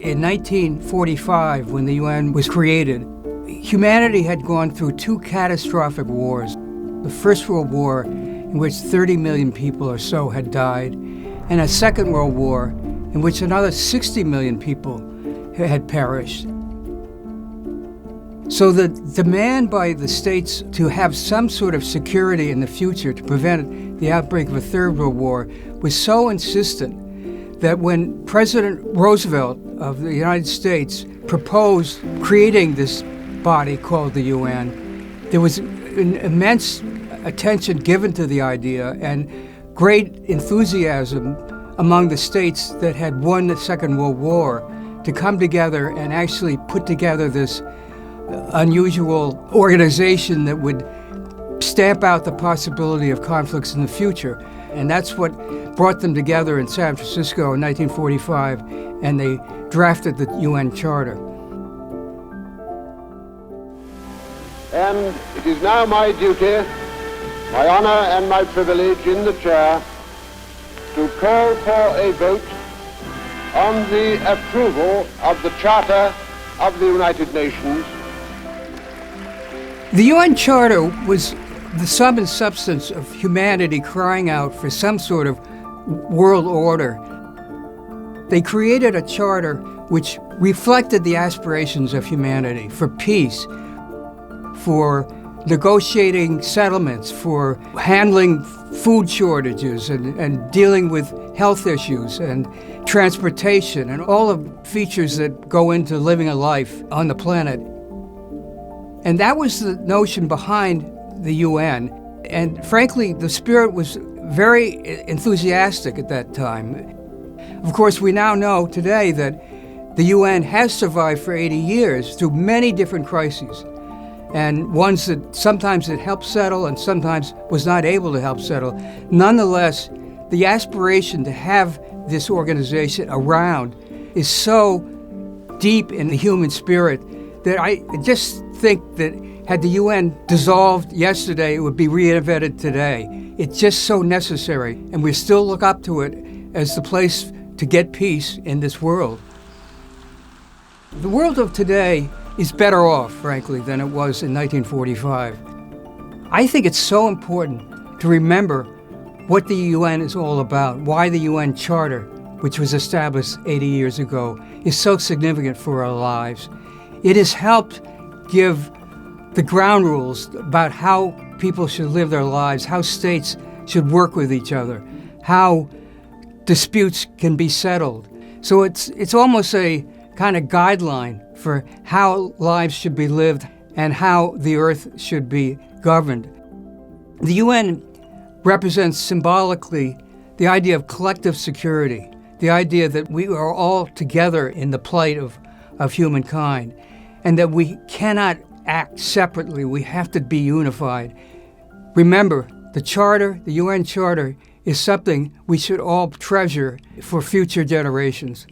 In 1945, when the UN was created, humanity had gone through two catastrophic wars. The First World War, in which 30 million people or so had died, and a Second World War, in which another 60 million people had perished. So the demand by the states to have some sort of security in the future to prevent the outbreak of a Third World War was so insistent that when President Roosevelt of the United States proposed creating this body called the UN, there was an immense attention given to the idea and great enthusiasm among the states that had won the Second World War to come together and actually put together this unusual organization that would stamp out the possibility of conflicts in the future. And that's what brought them together in San Francisco in 1945, and they drafted the UN Charter. And it is now my duty, my honor and my privilege in the chair to call for a vote on the approval of the Charter of the United Nations. The UN Charter was the sum and substance of humanity crying out for some sort of world order. They created a charter which reflected the aspirations of humanity for peace, for negotiating settlements, for handling food shortages and dealing with health issues and transportation and all the features that go into living a life on the planet. And that was the notion behind the UN. And frankly, the spirit was very enthusiastic at that time. Of course, we now know today that the UN has survived for 80 years through many different crises, and ones that sometimes it helped settle and sometimes was not able to help settle. Nonetheless, the aspiration to have this organization around is so deep in the human spirit that I just think that had the UN dissolved yesterday, it would be reinvented today. It's just so necessary, and we still look up to it as the place to get peace in this world. The world of today is better off, frankly, than it was in 1945. I think it's so important to remember what the UN is all about, why the UN Charter, which was established 80 years ago, is so significant for our lives. It has helped give the ground rules about how people should live their lives, how states should work with each other, how disputes can be settled. So it's almost a kind of guideline for how lives should be lived and how the earth should be governed. The UN represents symbolically the idea of collective security, the idea that we are all together in the plight of humankind, and that we cannot act separately. We have to be unified. Remember, the Charter, the UN Charter, is something we should all treasure for future generations.